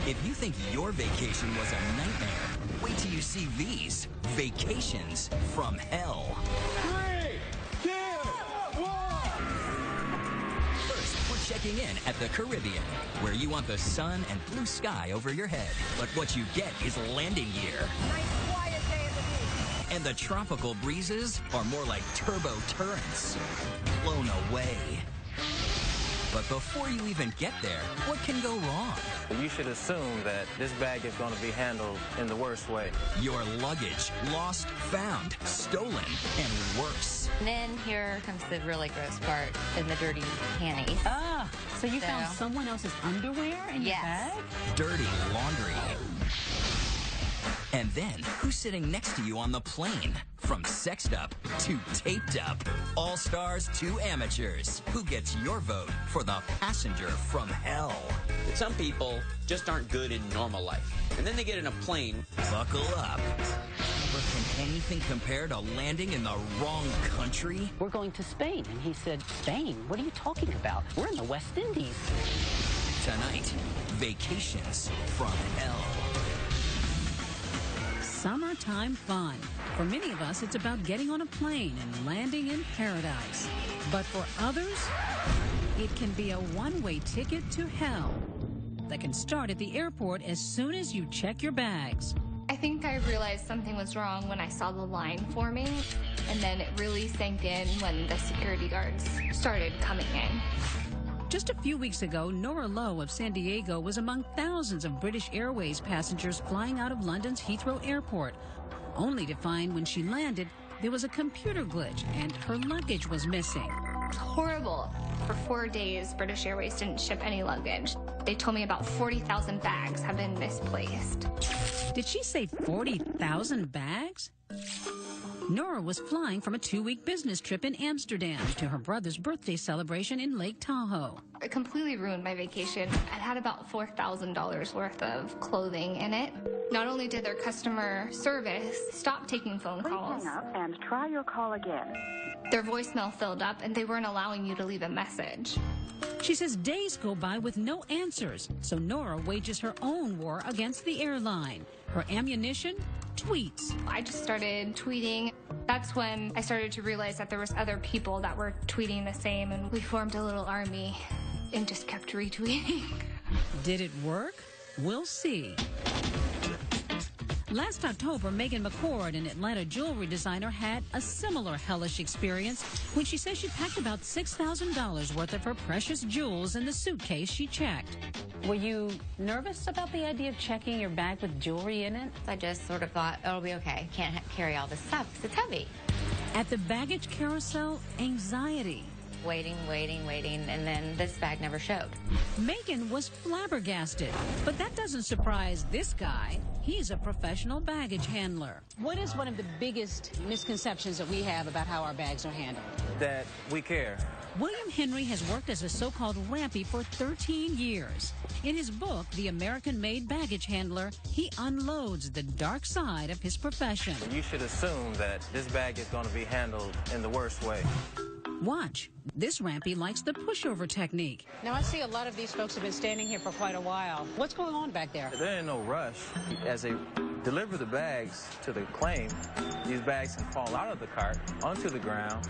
If you think your vacation was a nightmare, wait till you see these vacations from hell. 3, 2, 1. First, we're checking in at the Caribbean, where you want the sun and blue sky over your head. But what you get is landing gear. Nice quiet day at the beach. And the tropical breezes are more like turbo turrets. Blown away. But before you even get there, what can go wrong? You should assume that this bag is going to be handled in the worst way. Your luggage lost, found, stolen, and worse. And then here comes the really gross part, in the dirty panties. Ah, so you found someone else's underwear in your bag? Dirty laundry. And then, who's sitting next to you on the plane? From sexed up to taped up. All stars to amateurs. Who gets your vote for the passenger from hell? Some people just aren't good in normal life. And then they get in a plane. Buckle up. But can anything compare to landing in the wrong country? We're going to Spain. And he said, Spain? What are you talking about? We're in the West Indies. Tonight, vacations from hell. Summertime fun. For many of us, it's about getting on a plane and landing in paradise. But for others, it can be a one-way ticket to hell that can start at the airport as soon as you check your bags. I think I realized something was wrong when I saw the line forming, and then it really sank in when the security guards started coming in. Just a few weeks ago, Nora Lowe of San Diego was among thousands of British Airways passengers flying out of London's Heathrow Airport, only to find when she landed there was a computer glitch and her luggage was missing. It's horrible. For 4 days, British Airways didn't ship any luggage. They told me about 40,000 bags have been misplaced. Did she say 40,000 bags? Nora was flying from a 2-week business trip in Amsterdam to her brother's birthday celebration in Lake Tahoe. It completely ruined my vacation. I had about $4,000 worth of clothing in it. Not only did their customer service stop taking phone calls, hang up and try your call again. Their voicemail filled up and they weren't allowing you to leave a message. She says days go by with no answers, so Nora wages her own war against the airline. Her ammunition? Tweets. I just started tweeting. That's when I started to realize that there was other people that were tweeting the same, and we formed a little army and just kept retweeting. Did it work? We'll see. Last October, Megan McCord, an Atlanta jewelry designer, had a similar hellish experience when she says she packed about $6,000 worth of her precious jewels in the suitcase she checked. Were you nervous about the idea of checking your bag with jewelry in it? I just sort of thought, it'll be okay. Can't carry all this stuff because it's heavy. At the baggage carousel, anxiety. Waiting, and then this bag never showed. Megan was flabbergasted, but that doesn't surprise this guy. He's a professional baggage handler. What is one of the biggest misconceptions that we have about how our bags are handled? That we care. William Henry has worked as a so-called rampy for 13 years. In his book, The American-Made Baggage Handler, he unloads the dark side of his profession. You should assume that this bag is going to be handled in the worst way. Watch. This rampy likes the pushover technique. Now, I see a lot of these folks have been standing here for quite a while. What's going on back there? There ain't no rush. As they deliver the bags to the claim, these bags can fall out of the cart onto the ground.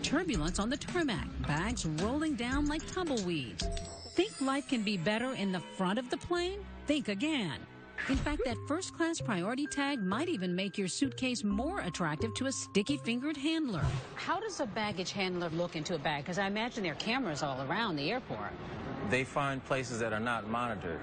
Turbulence on the tarmac, bags rolling down like tumbleweeds. Think life can be better in the front of the plane? Think again. In fact, that first-class priority tag might even make your suitcase more attractive to a sticky-fingered handler. How does a baggage handler look into a bag? Because I imagine there are cameras all around the airport. They find places that are not monitored.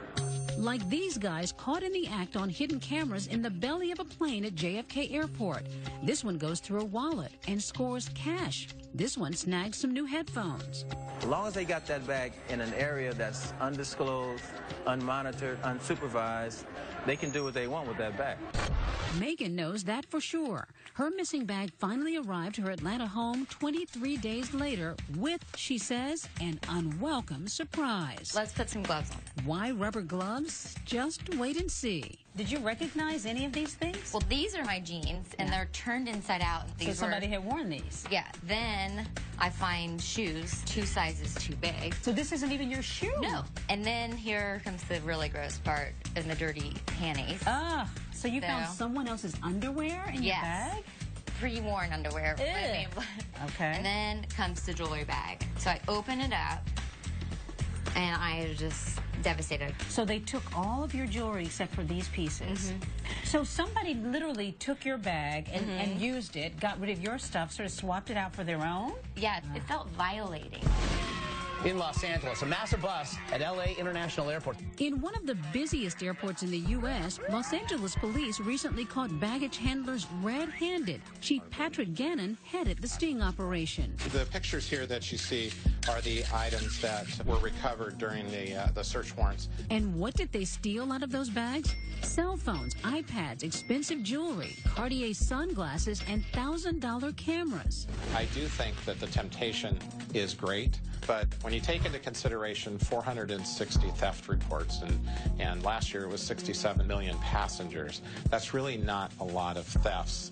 Like these guys caught in the act on hidden cameras in the belly of a plane at JFK Airport. This one goes through a wallet and scores cash. This one snags some new headphones. As long as they got that bag in an area that's undisclosed, unmonitored, unsupervised, they can do what they want with that bag. Megan knows that for sure. Her missing bag finally arrived her Atlanta home 23 days later with, she says, an unwelcome surprise. Let's put some gloves on. Why rubber gloves? Just wait and see. Did you recognize any of these things? Well, these are my jeans, and they're turned inside out. So somebody had worn these? Yeah. Then I find shoes 2 sizes too big. So this isn't even your shoe? No. And then here comes the really gross part, in the dirty panties. Ah, so you found someone else's underwear in your bag? Pre-worn underwear. Okay. And then comes the jewelry bag. So I open it up, and I was just devastated. So they took all of your jewelry except for these pieces. So somebody literally took your bag and used it, got rid of your stuff, sort of swapped it out for their own? Yeah, it felt violating. In Los Angeles, a massive bust at L.A. International Airport. In one of the busiest airports in the U.S., Los Angeles police recently caught baggage handlers red-handed. Chief Patrick Gannon headed the sting operation. The pictures here that you see are the items that were recovered during the search warrants. And what did they steal out of those bags? Cell phones, iPads, expensive jewelry, Cartier sunglasses, and $1,000 cameras. I do think that the temptation is great, but when you take into consideration 460 theft reports, and last year it was 67 million passengers, that's really not a lot of thefts.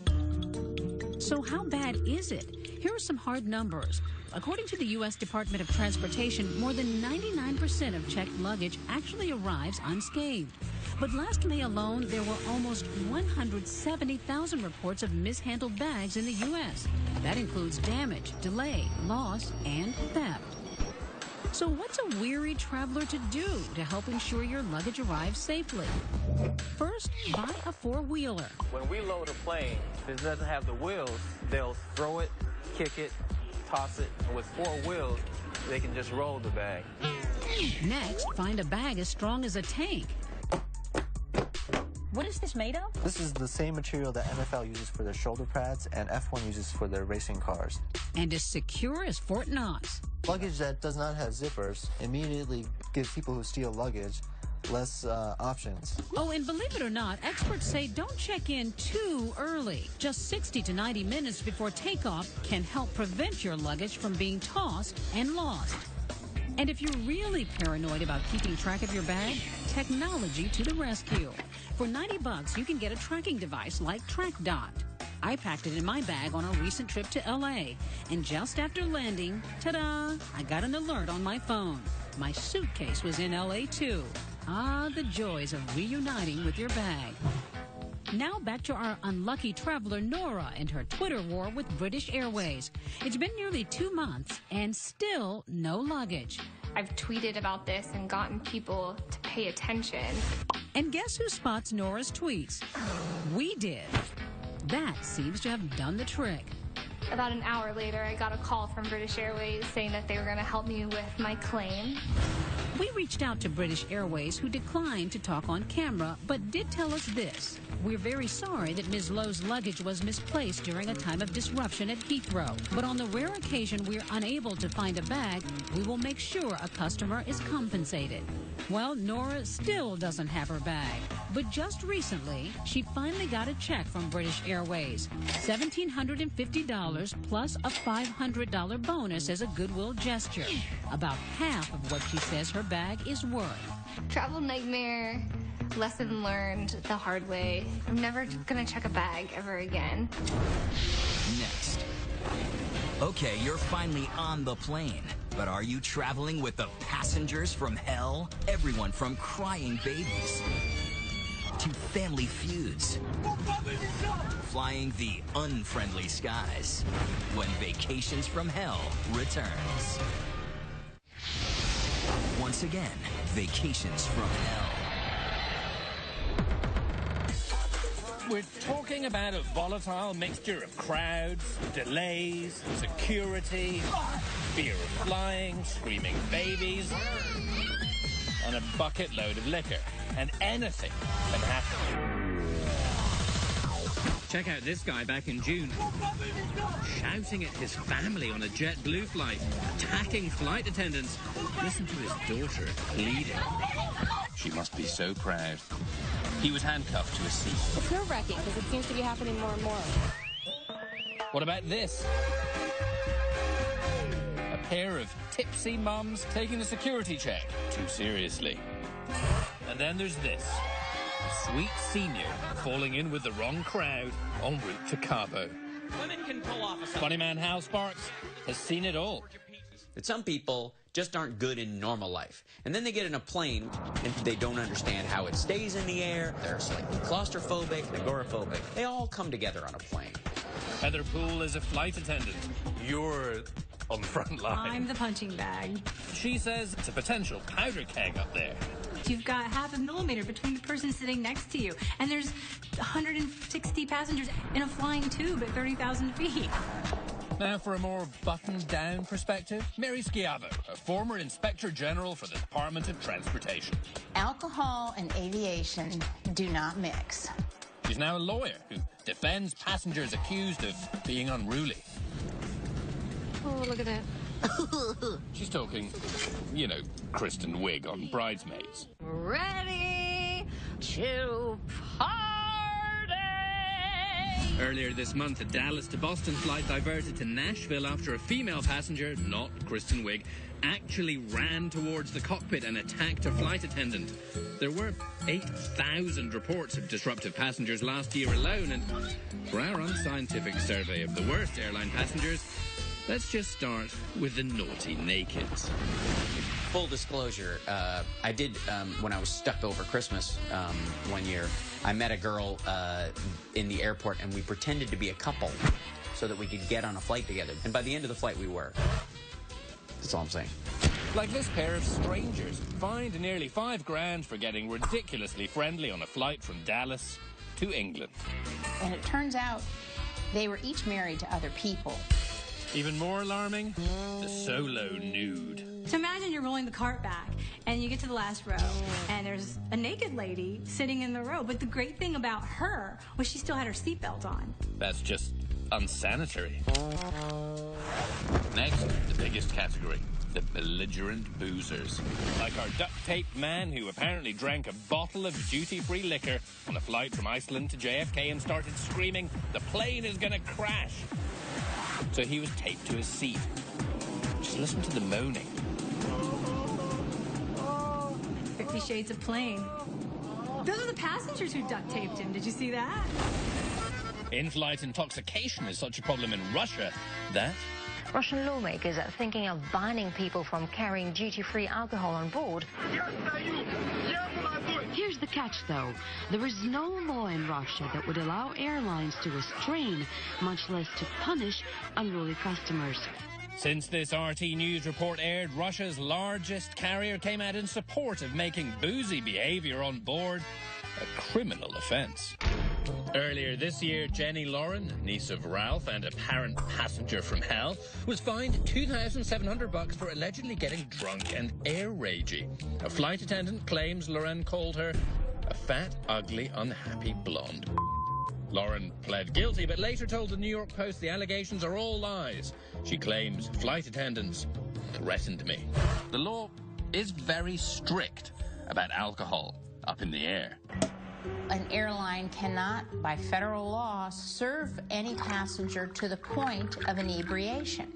So how bad is it? Here are some hard numbers. According to the U.S. Department of Transportation, more than 99% of checked luggage actually arrives unscathed. But last May alone, there were almost 170,000 reports of mishandled bags in the U.S. That includes damage, delay, loss, and theft. So what's a weary traveler to do to help ensure your luggage arrives safely? First, buy a four-wheeler. When we load a plane, if it doesn't have the wheels, they'll throw it, kick it, toss it. And with 4 wheels, they can just roll the bag. Next, find a bag as strong as a tank. What is this made of? This is the same material that NFL uses for their shoulder pads and F1 uses for their racing cars. And as secure as Fort Knox. Luggage that does not have zippers immediately gives people who steal luggage less options. Oh, and believe it or not, experts say don't check in too early. Just 60 to 90 minutes before takeoff can help prevent your luggage from being tossed and lost. And if you're really paranoid about keeping track of your bag, technology to the rescue. For $90, you can get a tracking device like TrackDot. I packed it in my bag on a recent trip to L.A. And just after landing, ta-da, I got an alert on my phone. My suitcase was in L.A. too. Ah, the joys of reuniting with your bag. Now back to our unlucky traveler, Nora, and her Twitter war with British Airways. It's been nearly 2 months and still no luggage. I've tweeted about this and gotten people to pay attention. And guess who spots Nora's tweets? We did. That seems to have done the trick. About an hour later, I got a call from British Airways saying that they were going to help me with my claim. We reached out to British Airways, who declined to talk on camera, but did tell us this. We're very sorry that Ms. Lowe's luggage was misplaced during a time of disruption at Heathrow. But on the rare occasion we're unable to find a bag, we will make sure a customer is compensated. Well, Nora still doesn't have her bag. But just recently, she finally got a check from British Airways. $1,750 plus a $500 bonus as a goodwill gesture. About half of what she says her bag is worth. Travel nightmare, lesson learned the hard way. I'm never gonna check a bag ever again. Next. Okay, you're finally on the plane. But are you traveling with the passengers from hell? Everyone from crying babies to family feuds, flying the unfriendly skies when Vacations from Hell returns. Once again, Vacations from Hell. We're talking about a volatile mixture of crowds, delays, security, fear of flying, screaming babies, and a bucket load of liquor. And anything can happen. Check out this guy back in June, shouting at his family on a JetBlue flight, attacking flight attendants. Listen to his daughter pleading. She must be so proud. He was handcuffed to a seat. It's nerve-wracking because it seems to be happening more and more. What about this? A pair of tipsy mums taking a security check too seriously. And then there's this. A sweet senior falling in with the wrong crowd en route to Cabo. Women can pull off a... Funny man Hal Sparks has seen it all. That some people just aren't good in normal life. And then they get in a plane and they don't understand how it stays in the air. They're slightly claustrophobic, agoraphobic. They all come together on a plane. Heather Poole is a flight attendant. You're on the front line. I'm the punching bag. She says it's a potential powder keg up there. You've got half a millimeter between the person sitting next to you, and there's 160 passengers in a flying tube at 30,000 feet. Now for a more buttoned-down perspective, Mary Schiavo, a former Inspector General for the Department of Transportation. Alcohol and aviation do not mix. She's now a lawyer who defends passengers accused of being unruly. Oh, look at that. She's talking, you know, Kristen Wiig on Bridesmaids. Ready to party! Earlier this month, a Dallas to Boston flight diverted to Nashville after a female passenger, not Kristen Wiig, actually ran towards the cockpit and attacked a flight attendant. There were 8,000 reports of disruptive passengers last year alone, and for our unscientific survey of the worst airline passengers, let's just start with the naughty nakeds. Full disclosure, I did, when I was stuck over Christmas one year, I met a girl in the airport and we pretended to be a couple so that we could get on a flight together. And by the end of the flight, we were. That's all I'm saying. Like this pair of strangers, fined nearly $5,000 for getting ridiculously friendly on a flight from Dallas to England. And it turns out they were each married to other people. Even more alarming, the solo nude. So imagine you're rolling the cart back, and you get to the last row, and there's a naked lady sitting in the row. But the great thing about her was she still had her seatbelt on. That's just unsanitary. Next, the biggest category, the belligerent boozers. Like our duct-taped man who apparently drank a bottle of duty-free liquor on a flight from Iceland to JFK and started screaming, "The plane is gonna crash!" So he was taped to his seat. Just listen to the moaning. 50 Shades of Plane. Those are the passengers who duct taped him. Did you see that? In-flight intoxication is such a problem in Russia that Russian lawmakers are thinking of banning people from carrying duty-free alcohol on board. Here's the catch, though. There is no law in Russia that would allow airlines to restrain, much less to punish, unruly customers. Since this RT News report aired, Russia's largest carrier came out in support of making boozy behavior on board a criminal offense. Earlier this year, Jenny Lauren, niece of Ralph and apparent passenger from hell, was fined $2,700 for allegedly getting drunk and air ragey. A flight attendant claims Lauren called her a fat, ugly, unhappy blonde. Lauren pled guilty, but later told the New York Post the allegations are all lies. She claims flight attendants threatened me. The law is very strict about alcohol up in the air. An airline cannot, by federal law, serve any passenger to the point of inebriation.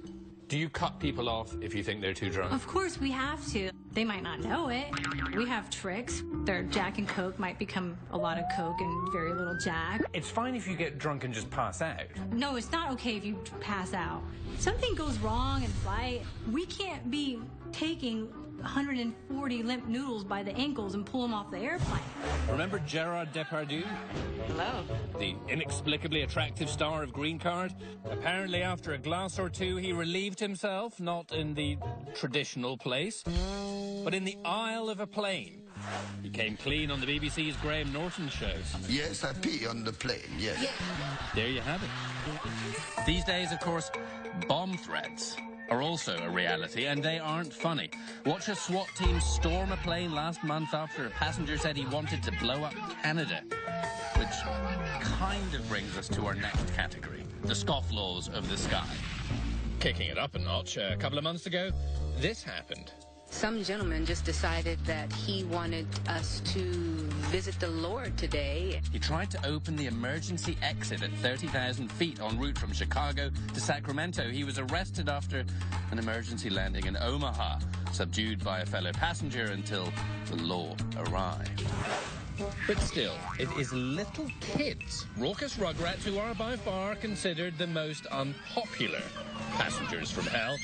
Do you cut people off if you think they're too drunk? Of course, we have to. They might not know it. We have tricks. Their Jack and Coke might become a lot of Coke and very little Jack. It's fine if you get drunk and just pass out. No, it's not okay if you pass out. Something goes wrong in flight. We can't be taking 140 limp noodles by the ankles and pull them off the airplane. Remember Gerard Depardieu? Hello. The inexplicably attractive star of Green Card? Apparently after a glass or two he relieved himself, not in the traditional place, but in the aisle of a plane. He came clean on the BBC's Graham Norton show. Yes, I pee on the plane, yes. There you have it. These days, of course, bomb threats are also a reality, and they aren't funny. Watch a SWAT team storm a plane last month after a passenger said he wanted to blow up Canada, which kind of brings us to our next category, the scofflaws of the sky. Kicking it up a notch, a couple of months ago, this happened. Some gentleman just decided that he wanted us to visit the Lord today. He tried to open the emergency exit at 30,000 feet en route from Chicago to Sacramento. He was arrested after an emergency landing in Omaha, subdued by a fellow passenger until the law arrived. But still, it is little kids, raucous rugrats, who are by far considered the most unpopular passengers from hell.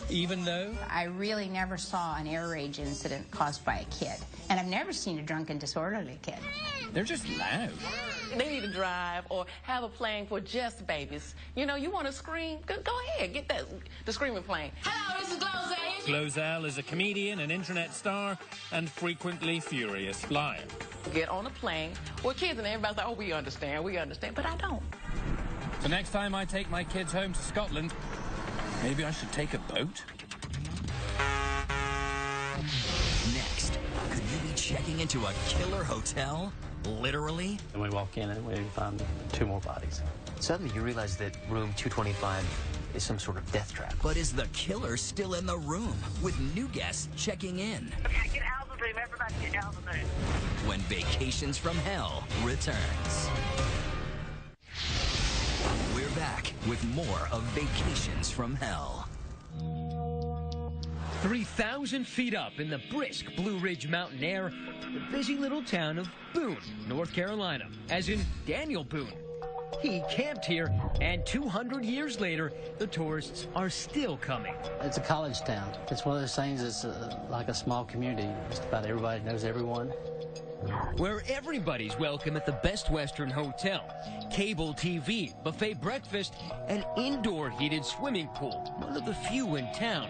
Even though I really never saw an air rage incident caused by a kid. And I've never seen a drunken, disorderly kid. they're just loud. They need to drive or have a plane for just babies. You know, you want to scream? Go ahead, get the screaming plane. Hello, this is Glozell. Glozell is a comedian, an internet star, and frequently furious flyer. Get on a plane where kids and everybody's like, oh, we understand, but I don't. So next time I take my kids home to Scotland, maybe I should take a boat? Next, could you be checking into a killer hotel? Literally? And we walk in and we find 2 more bodies. Suddenly you realize that room 225 is some sort of death trap. But is the killer still in the room with new guests checking in? Okay, get out of the room. Everybody get out of the room. When Vacations from Hell returns. We're back with more of Vacations from Hell. 3,000 feet up in the brisk Blue Ridge mountain air, the busy little town of Boone, North Carolina, as in Daniel Boone. He camped here, and 200 years later, the tourists are still coming. It's a college town. It's one of those things that's like a small community. Just about everybody knows everyone. Where everybody's welcome at the Best Western Hotel. Cable TV, buffet breakfast, an indoor heated swimming pool, one of the few in town.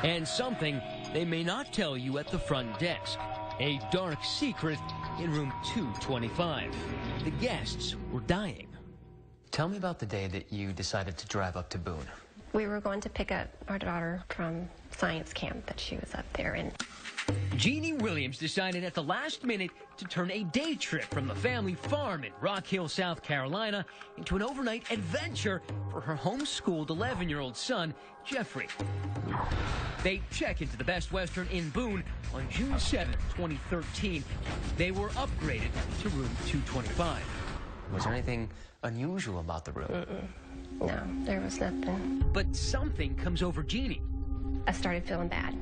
And something they may not tell you at the front desk. A dark secret in room 225. The guests were dying. Tell me about the day that you decided to drive up to Boone. We were going to pick up our daughter from science camp that she was up there in. Jeannie Williams decided at the last minute to turn a day trip from the family farm in Rock Hill, South Carolina, into an overnight adventure for her homeschooled 11-year-old son, Jeffrey. They check into the Best Western in Boone on June 7, 2013. They were upgraded to room 225. Was there anything unusual about the room? No, there was nothing. But something comes over Jeannie. I started feeling bad.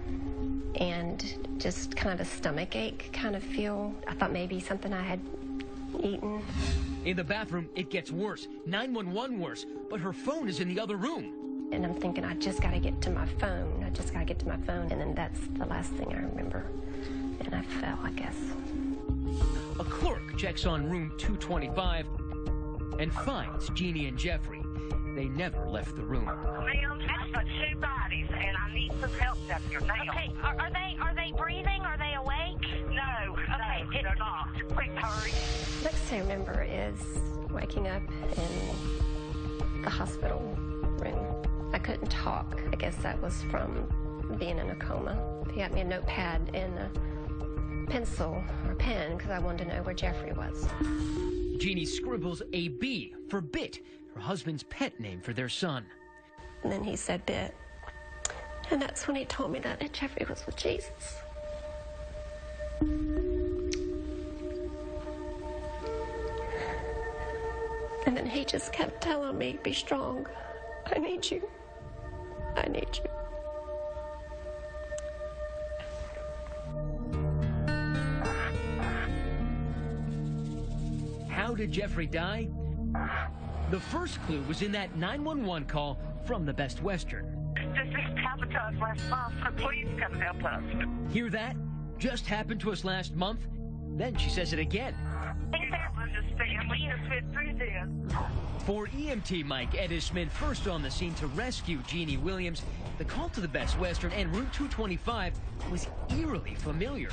And just kind of a stomach ache kind of feel. I thought maybe something I had eaten. In the bathroom, it gets worse. 911 worse. But her phone is in the other room. And I'm thinking, I just got to get to my phone. And then that's the last thing I remember. And I fell, I guess. A clerk checks on room 225 and finds Jeannie and Jeffrey. They never left the room. Ma'am, that's got 2 bodies, and I need some help up here now. Okay, are they breathing? Are they awake? No, okay, they're not. Quick, hurry. Next thing I remember is waking up in the hospital room. I couldn't talk. I guess that was from being in a coma. He got me a notepad and a pencil or pen because I wanted to know where Jeffrey was. Jeannie scribbles a B for Bit, her husband's pet name for their son. And then he said Bit. And that's when he told me that Jeffrey was with Jesus. And then he just kept telling me, be strong. I need you. I need you. How did Jeffrey die? The first clue was in that 911 call from the Best Western. This happened to us last month, so please come help us. Hear that? Just happened to us last month? Then she says it again. For EMT Mike Edisman, first on the scene to rescue Jeannie Williams, the call to the Best Western and Route 225 was eerily familiar.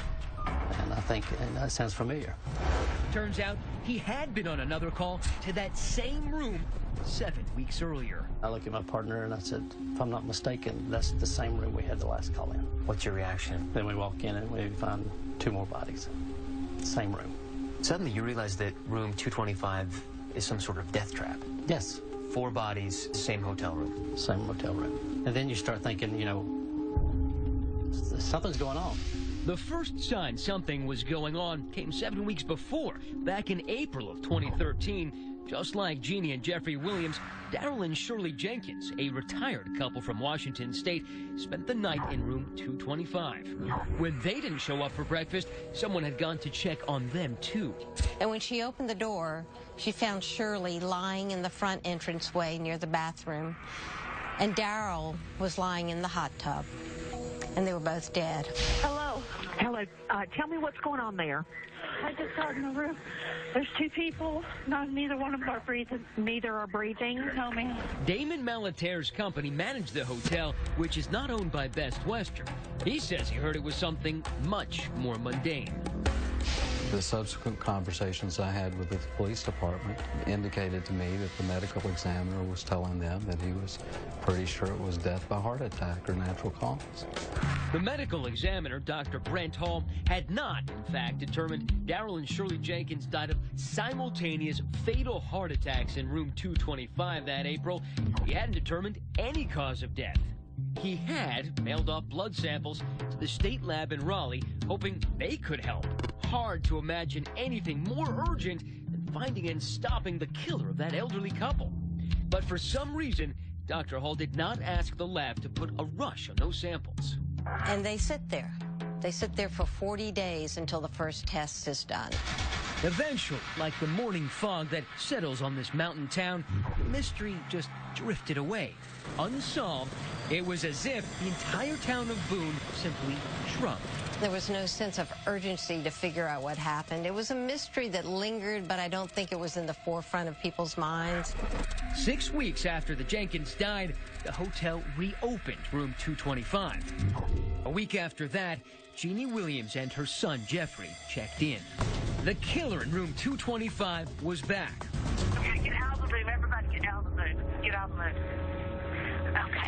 And I think that sounds familiar. Turns out he had been on another call to that same room 7 weeks earlier. I looked at my partner and I said, if I'm not mistaken, that's the same room we had the last call in. What's your reaction? Then we walk in and we find 2 more bodies. Same room. Suddenly you realize that room 225 is some sort of death trap. Yes. 4 bodies, same hotel room. Same hotel room. And then you start thinking, you know, something's going on. The first sign something was going on came 7 weeks before, back in April of 2013. Just like Jeannie and Jeffrey Williams, Daryl and Shirley Jenkins, a retired couple from Washington State, spent the night in room 225. When they didn't show up for breakfast, someone had gone to check on them, too. And when she opened the door, she found Shirley lying in the front entranceway near the bathroom, and Daryl was lying in the hot tub, and they were both dead. Hello. Hello. Tell me what's going on there. I just got in the room. There's two people. Neither one of them are breathing. Neither are breathing? No, ma'am. Damon Malater's company managed the hotel, which is not owned by Best Western. He says he heard it was something much more mundane. The subsequent conversations I had with the police department indicated to me that the medical examiner was telling them that he was pretty sure it was death by heart attack or natural cause. The medical examiner, Dr. Brent Hall, had not, in fact, determined Daryl and Shirley Jenkins died of simultaneous fatal heart attacks in room 225 that April. He hadn't determined any cause of death. He had mailed off blood samples to the state lab in Raleigh, hoping they could help. Hard to imagine anything more urgent than finding and stopping the killer of that elderly couple. But for some reason, Dr. Hall did not ask the lab to put a rush on those samples. And they sit there. They sit there for 40 days until the first test is done. Eventually, like the morning fog that settles on this mountain town, the mystery just drifted away. Unsolved, it was as if the entire town of Boone simply shrugged. There was no sense of urgency to figure out what happened. It was a mystery that lingered, but I don't think it was in the forefront of people's minds. 6 weeks after the Jenkins died, the hotel reopened room 225. A week after that, Jeannie Williams and her son, Jeffrey, checked in. The killer in room 225 was back. Okay, get out of the room. Everybody get out of the room. Get out of the room.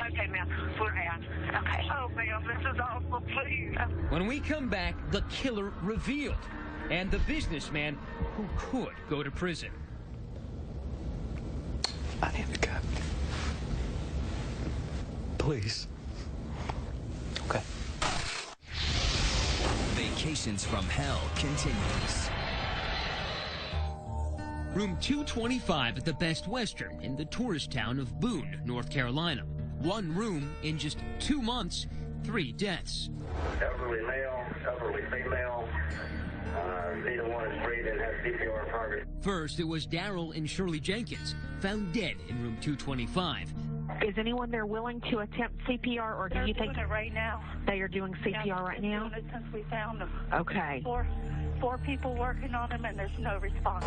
Okay, ma'am. We're out. Okay. Oh, ma'am, this is awful. Please. When we come back, the killer revealed, and the businessman who could go to prison. I need to go. Please. Okay. Vacations from Hell continues. Room 225 at the Best Western in the tourist town of Boone, North Carolina. One room in just 2 months, 3 deaths. Elderly male, elderly female. Neither one is breathing, has CPR in progress. First, it was Daryl and Shirley Jenkins, found dead in room 225. Is anyone there willing to attempt CPR, or do you think doing it right now? They are doing CPR right now? Doing it since we found them. Okay. Four people working on them, and there's no response.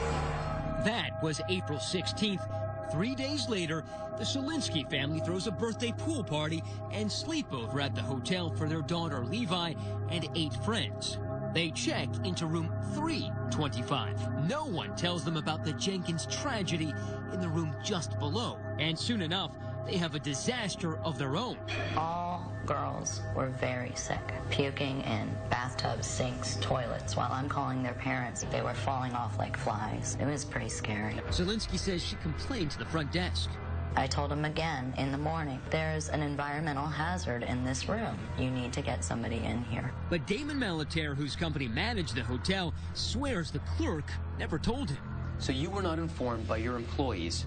That was April 16th. 3 days later, the Solinsky family throws a birthday pool party and sleepover at the hotel for their daughter Levi and 8 friends. They check into room 325. No one tells them about the Jenkins tragedy in the room just below. And soon enough, they have a disaster of their own. All girls were very sick, puking in bathtubs, sinks, toilets. While I'm calling their parents, they were falling off like flies. It was pretty scary. Solinsky says she complained to the front desk. I told him again in the morning, there's an environmental hazard in this room. You need to get somebody in here. But Damon Malater, whose company managed the hotel, swears the clerk never told him. So you were not informed by your employees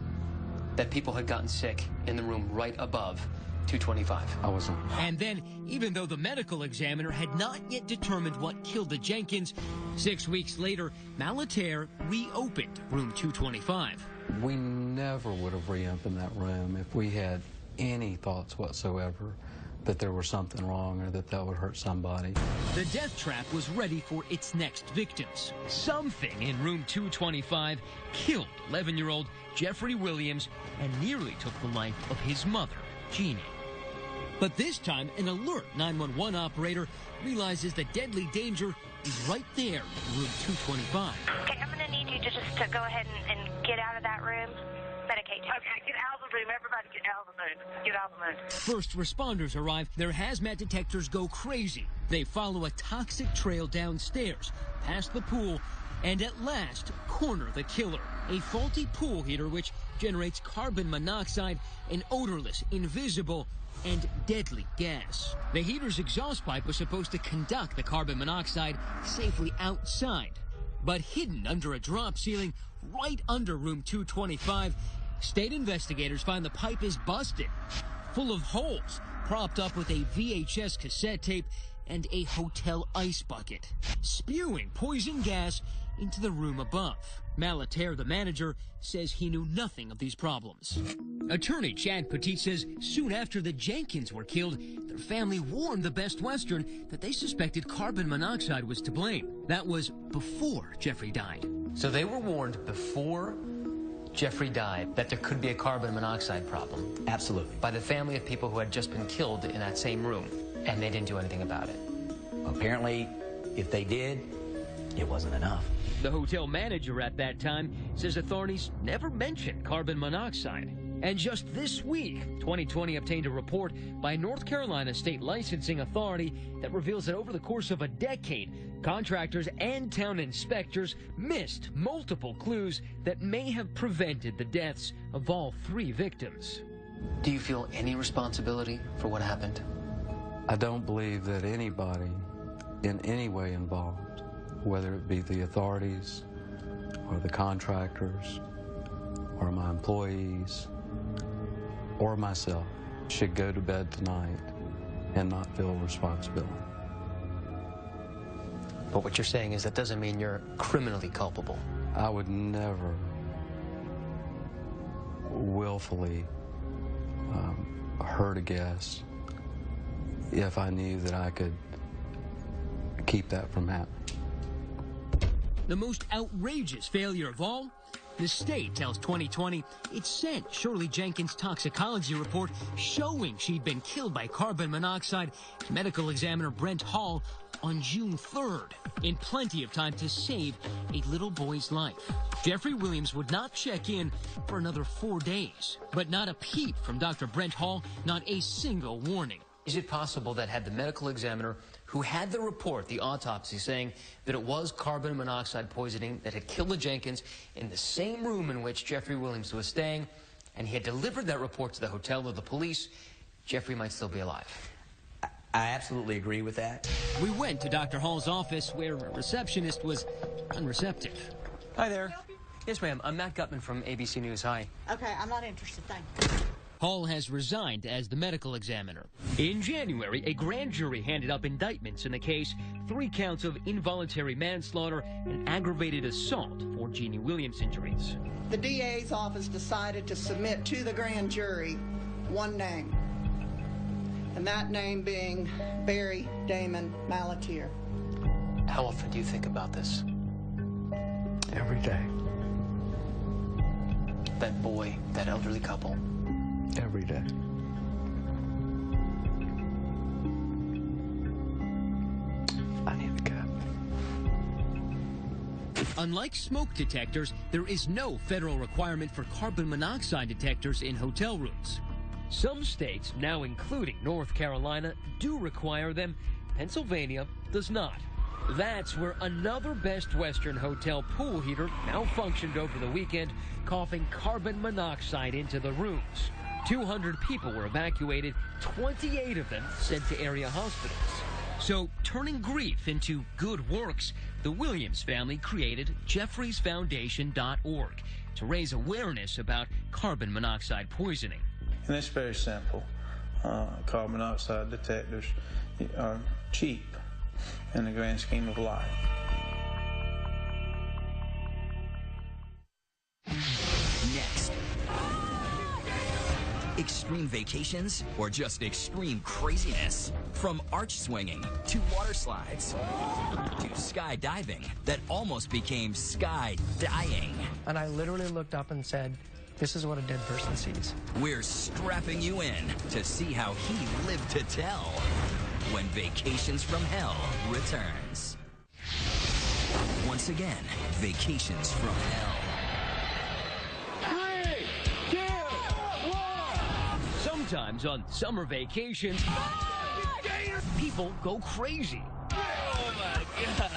that people had gotten sick in the room right above 225? I wasn't. And then, even though the medical examiner had not yet determined what killed the Jenkins, 6 weeks later, Malater reopened room 225. We never would have reopened that room if we had any thoughts whatsoever that there was something wrong or that would hurt somebody. The death trap was ready for its next victims. Something in room 225 killed 11-year-old Jeffrey Williams and nearly took the life of his mother, Jeannie. But this time, an alert 911 operator realizes the deadly danger is right there in room 225. Okay, I'm going to need you to just go ahead and get out of that room. Medicate. Okay, get out of the room. Everybody get out of the room. Get out of the room. First responders arrive. Their hazmat detectors go crazy. They follow a toxic trail downstairs, past the pool, and at last corner the killer. A faulty pool heater which generates carbon monoxide, an odorless, invisible, and deadly gas. The heater's exhaust pipe was supposed to conduct the carbon monoxide safely outside. But hidden under a drop ceiling, right under room 225, state investigators find the pipe is busted, full of holes, propped up with a VHS cassette tape and a hotel ice bucket, spewing poison gas into the room above. Malater, the manager, says he knew nothing of these problems. Attorney Chad Petit says soon after the Jenkins were killed, their family warned the Best Western that they suspected carbon monoxide was to blame. That was before Jeffrey died. So they were warned before Jeffrey died that there could be a carbon monoxide problem. Absolutely. By the family of people who had just been killed in that same room, and they didn't do anything about it. Apparently, if they did, it wasn't enough. The hotel manager at that time says authorities never mentioned carbon monoxide. And just this week, 2020 obtained a report by North Carolina State Licensing Authority that reveals that over the course of a decade, contractors and town inspectors missed multiple clues that may have prevented the deaths of all 3 victims. Do you feel any responsibility for what happened? I don't believe that anybody in any way involved, whether it be the authorities or the contractors or my employees or myself, should go to bed tonight and not feel responsibility. But what you're saying is that doesn't mean you're criminally culpable. I would never willfully hurt a guest if I knew that I could keep that from happening. The most outrageous failure of all? The state tells 2020 it sent Shirley Jenkins' toxicology report showing she'd been killed by carbon monoxide to medical examiner Brent Hall on June 3rd, in plenty of time to save a little boy's life. Jeffrey Williams would not check in for another 4 days, but not a peep from Dr. Brent Hall, not a single warning. Is it possible that had the medical examiner who had the report, the autopsy, saying that it was carbon monoxide poisoning that had killed the Jenkins in the same room in which Jeffrey Williams was staying, and he had delivered that report to the hotel or the police, Jeffrey might still be alive? I absolutely agree with that. We went to Dr. Hall's office where a receptionist was unreceptive. Hi there. Yes, ma'am. I'm Matt Gutman from ABC News. Hi. Okay, I'm not interested. Thank you. Hall has resigned as the medical examiner. In January, a grand jury handed up indictments in the case, 3 counts of involuntary manslaughter and aggravated assault for Jeannie Williams' injuries. The DA's office decided to submit to the grand jury one name, and that name being Barry Damon Malater. How often do you think about this? Every day. That boy, that elderly couple. Every day. I need to go. Unlike smoke detectors, there is no federal requirement for carbon monoxide detectors in hotel rooms. Some states, now including North Carolina, do require them. Pennsylvania does not. That's where another Best Western hotel pool heater malfunctioned over the weekend, coughing carbon monoxide into the rooms. 200 people were evacuated, 28 of them sent to area hospitals. So, turning grief into good works, the Williams family created jeffreysfoundation.org to raise awareness about carbon monoxide poisoning. And it's very simple. Carbon monoxide detectors are cheap in the grand scheme of life. Next. Extreme vacations or just extreme craziness? From arch swinging to water slides to skydiving that almost became sky dying. And I literally looked up and said, this is what a dead person sees. We're strapping you in to see how he lived to tell when Vacations from Hell returns. Once again, Vacations from Hell. 3, 2, 1. Sometimes on summer vacations, people go crazy. Oh my God.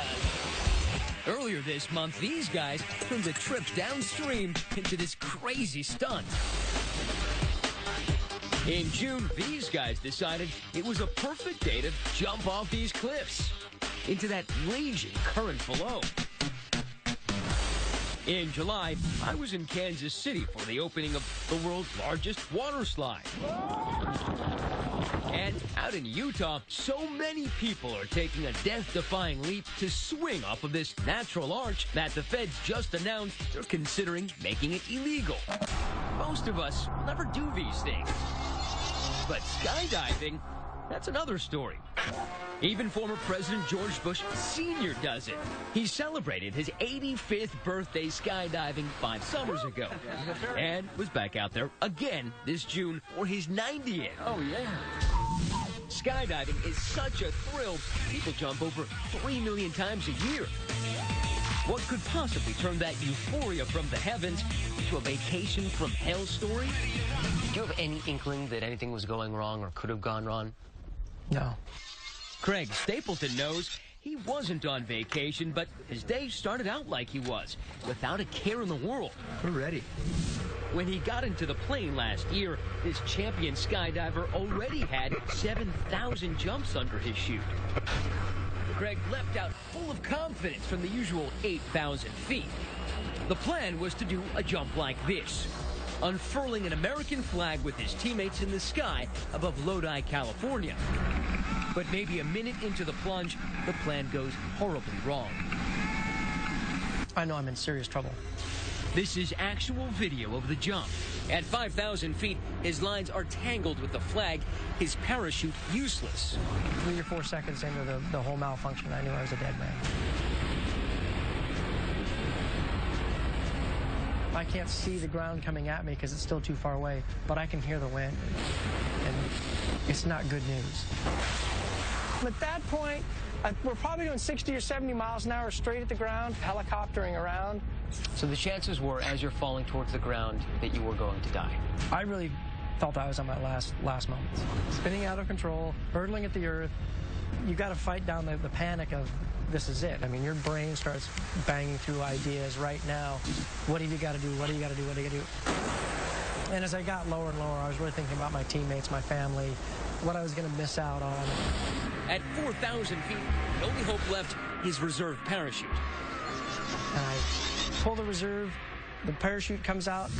Earlier this month, these guys turned a trip downstream into this crazy stunt. In June, these guys decided it was a perfect day to jump off these cliffs into that raging current below. In July, I was in Kansas City for the opening of the world's largest water slide. And out in Utah, so many people are taking a death-defying leap to swing off of this natural arch that the feds just announced they're considering making it illegal. Most of us will never do these things. But skydiving, that's another story. Even former President George Bush Sr. does it. He celebrated his 85th birthday skydiving 5 summers ago. And was back out there again this June for his 90th. Oh, yeah. Skydiving is such a thrill, people jump over 3 million times a year. What could possibly turn that euphoria from the heavens into a vacation from hell story? Do you have any inkling that anything was going wrong or could have gone wrong? No. Craig Stapleton knows he wasn't on vacation, but his day started out like he was, without a care in the world. We're ready. When he got into the plane last year, this champion skydiver already had 7,000 jumps under his chute. Craig leapt out full of confidence from the usual 8,000 feet. The plan was to do a jump like this, unfurling an American flag with his teammates in the sky above Lodi, California. But maybe a minute into the plunge, the plan goes horribly wrong. I know I'm in serious trouble. This is actual video of the jump. At 5,000 feet, his lines are tangled with the flag, his parachute useless. 3 or 4 seconds into the whole malfunction, I knew I was a dead man. I can't see the ground coming at me because it's still too far away, but I can hear the wind, and it's not good news. At that point, we're probably doing 60 or 70 miles an hour straight at the ground, helicoptering around. So the chances were, as you're falling towards the ground, that you were going to die. I really felt I was on my last moments. Spinning out of control, hurtling at the earth. You got to fight down the panic of, this is it. I mean, your brain starts banging through ideas right now. What have you got to do? What do you got to do? What do you got to do? And as I got lower and lower, I was really thinking about my teammates, my family, what I was going to miss out on. At 4,000 feet, the only hope left is reserve parachute. And I pull the reserve, the parachute comes out.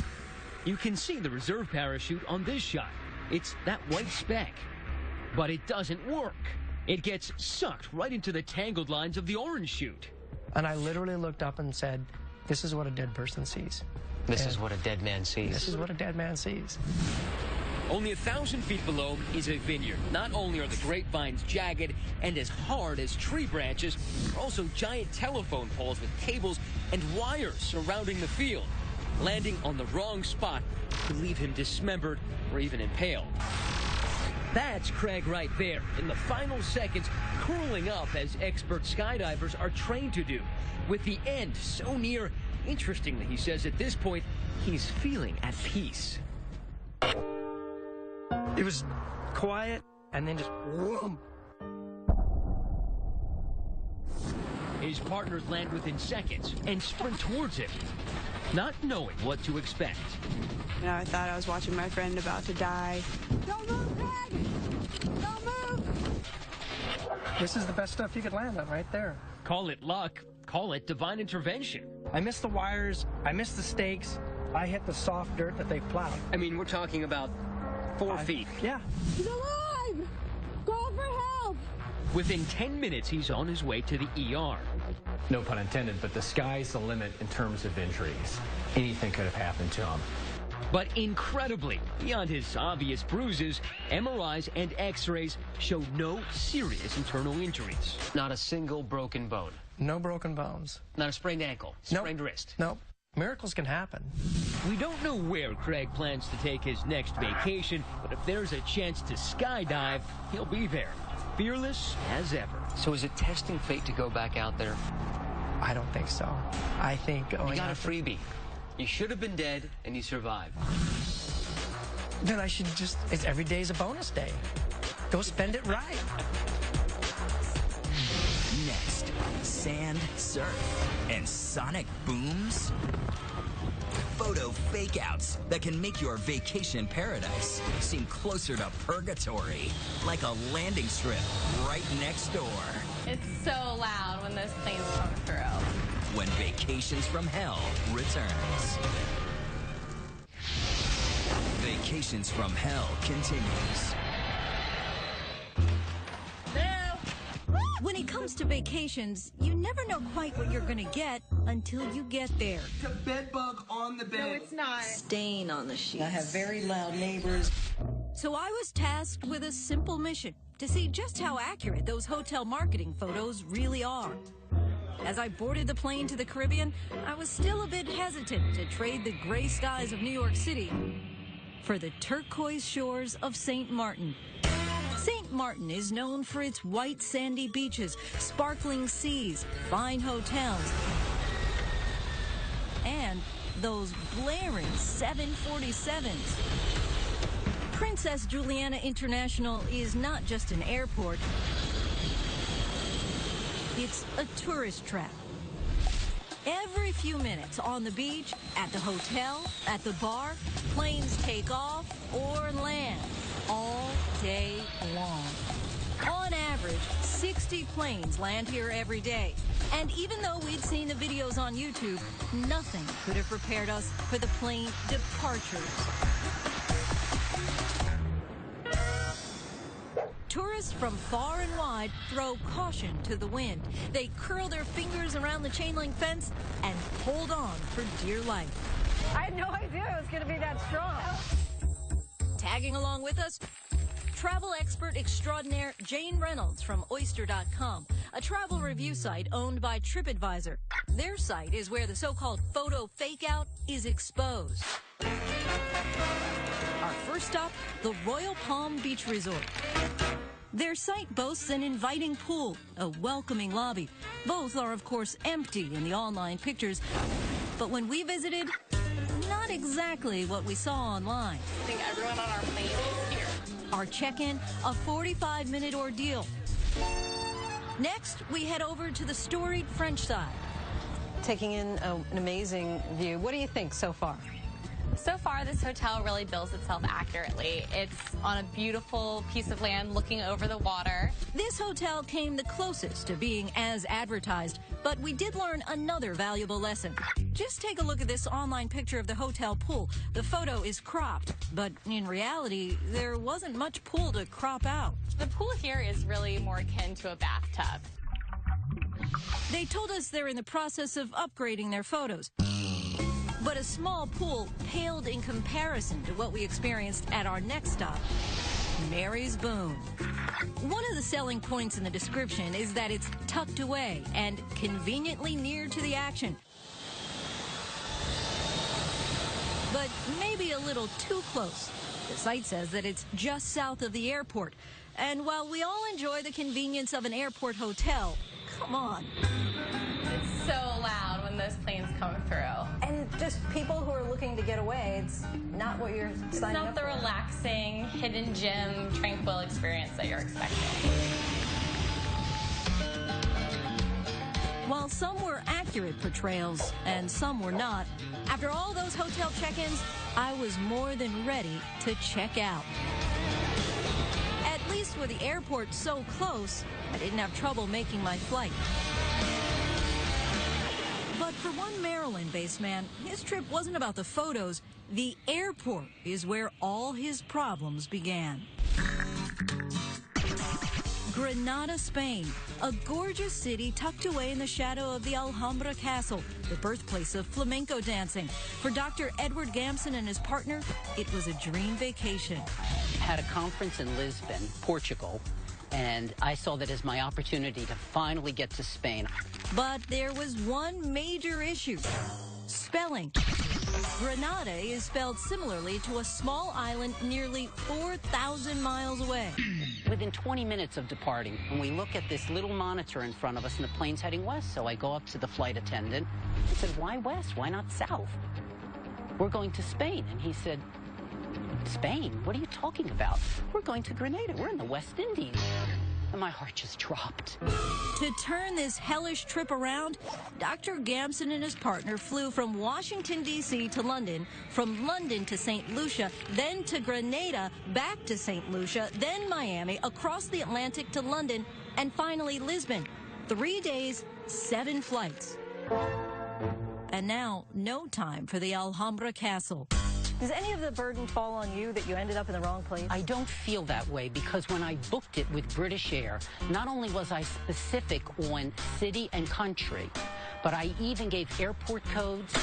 You can see the reserve parachute on this shot. It's that white speck. But it doesn't work. It gets sucked right into the tangled lines of the orange chute. And I literally looked up and said, this is what a dead person sees. This is what a dead man sees. This is what a dead man sees. Only 1,000 feet below is a vineyard. Not only are the grapevines jagged and as hard as tree branches, there are also giant telephone poles with cables and wires surrounding the field. Landing on the wrong spot could leave him dismembered or even impaled. That's Craig right there, in the final seconds, curling up as expert skydivers are trained to do. With the end so near, interestingly, he says at this point, he's feeling at peace. It was quiet, and then just whoom. His partners land within seconds and sprint towards him, not knowing what to expect. You know, I thought I was watching my friend about to die. Don't move, Craig! Don't move! This is the best stuff you could land on right there. Call it luck. Call it divine intervention. I missed the wires. I missed the stakes. I hit the soft dirt that they plowed. I mean, we're talking about 4 feet. Yeah. He's alive! Call for help! Within 10 minutes, he's on his way to the ER. No pun intended, but the sky's the limit in terms of injuries. Anything could have happened to him. But incredibly, beyond his obvious bruises, MRIs and X-rays show no serious internal injuries. Not a single broken bone. No broken bones. Not a sprained ankle. Sprained wrist. Nope. Miracles can happen. We don't know where Craig plans to take his next vacation, but if there's a chance to skydive, he'll be there, fearless as ever. So is it testing fate to go back out there? I don't think so. I think... You got a freebie. You should have been dead, and you survived. Then I should just... every day's a bonus day. Go spend it right. Next, sand, surf, and sonic booms? Photo fake-outs that can make your vacation paradise seem closer to purgatory, like a landing strip right next door. It's so loud when those planes come through. when Vacations from Hell returns. Vacations from Hell continues. When it comes to vacations, you never know quite what you're going to get until you get there. The bed bug on the bed. No, it's not. Stain on the sheets. I have very loud neighbors. So I was tasked with a simple mission to see just how accurate those hotel marketing photos really are. As I boarded the plane to the Caribbean, I was still a bit hesitant to trade the gray skies of New York City for the turquoise shores of St. Martin. St. Martin is known for its white sandy beaches, sparkling seas, fine hotels, and those blaring 747s. Princess Juliana International is not just an airport, it's a tourist trap. Every few minutes on the beach, at the hotel, at the bar, planes take off or land all day long. On average, 60 planes land here every day. And even though we'd seen the videos on YouTube, nothing could have prepared us for the plane departures. Tourists from far and wide throw caution to the wind. They curl their fingers around the chain link fence and hold on for dear life. I had no idea it was going to be that strong. Tagging along with us, travel expert extraordinaire Jane Reynolds from Oyster.com, a travel review site owned by TripAdvisor. Their site is where the so-called photo fake-out is exposed. Our first stop, the Royal Palm Beach Resort. Their site boasts an inviting pool, a welcoming lobby. Both are, of course, empty in the online pictures. But when we visited, not exactly what we saw online. I think everyone on our plane is here. Our check-in, a 45-minute ordeal. Next, we head over to the storied French side. Taking in an amazing view. What do you think so far? So far, this hotel really bills itself accurately. It's on a beautiful piece of land looking over the water. This hotel came the closest to being as advertised, but we did learn another valuable lesson. Just take a look at this online picture of the hotel pool. The photo is cropped, but in reality, there wasn't much pool to crop out. The pool here is really more akin to a bathtub. They told us they're in the process of upgrading their photos. But a small pool paled in comparison to what we experienced at our next stop, Mary's Boom. One of the selling points in the description is that it's tucked away and conveniently near to the action. But maybe a little too close. The site says that it's just south of the airport. And while we all enjoy the convenience of an airport hotel, come on. It's so loud when those planes come through. And just people who are looking to get away, it's not what you're signing up for. It's not the relaxing, hidden gem, tranquil experience that you're expecting. While some were accurate portrayals and some were not, after all those hotel check-ins, I was more than ready to check out. At least with the airport so close, I didn't have trouble making my flight. But for one Maryland-based man, his trip wasn't about the photos. The airport is where all his problems began. Granada, Spain, a gorgeous city tucked away in the shadow of the Alhambra Castle, the birthplace of flamenco dancing. For Dr. Edward Gamson and his partner, it was a dream vacation. Had a conference in Lisbon, Portugal, and I saw that as my opportunity to finally get to Spain. But there was one major issue: spelling. Granada is spelled similarly to a small island nearly 4,000 miles away. Within 20 minutes of departing, when we look at this little monitor in front of us and the plane's heading west, so I go up to the flight attendant and said, "Why west? Why not south? We're going to Spain." And he said, "Spain? What are you talking about? We're going to Grenada. We're in the West Indies." And my heart just dropped. To turn this hellish trip around, Dr. Gamson and his partner flew from Washington, D.C. to London, from London to St. Lucia, then to Grenada, back to St. Lucia, then Miami, across the Atlantic to London, and finally Lisbon. 3 days, 7 flights. And now, no time for the Alhambra Castle. Does any of the burden fall on you that you ended up in the wrong place? I don't feel that way because when I booked it with British Air, not only was I specific on city and country, but I even gave airport codes.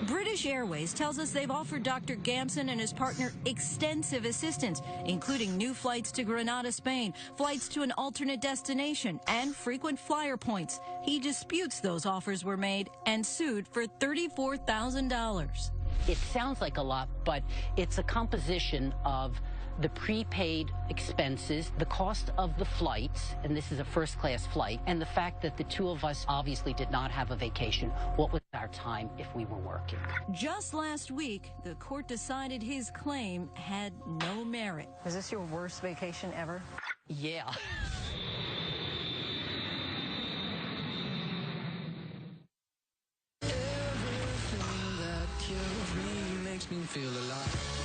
British Airways tells us they've offered Dr. Gamson and his partner extensive assistance, including new flights to Granada, Spain, flights to an alternate destination, and frequent flyer points. He disputes those offers were made and sued for $34,000. It sounds like a lot, but it's a composition of the prepaid expenses, the cost of the flights, and this is a first-class flight, and the fact that the two of us obviously did not have a vacation. What was our time if we were working? Just last week, the court decided his claim had no merit. Was this your worst vacation ever? Yeah. Everything that kills me makes me feel alive.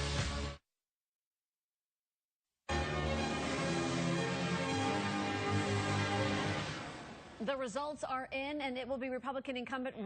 The results are in, and it will be Republican incumbent Rick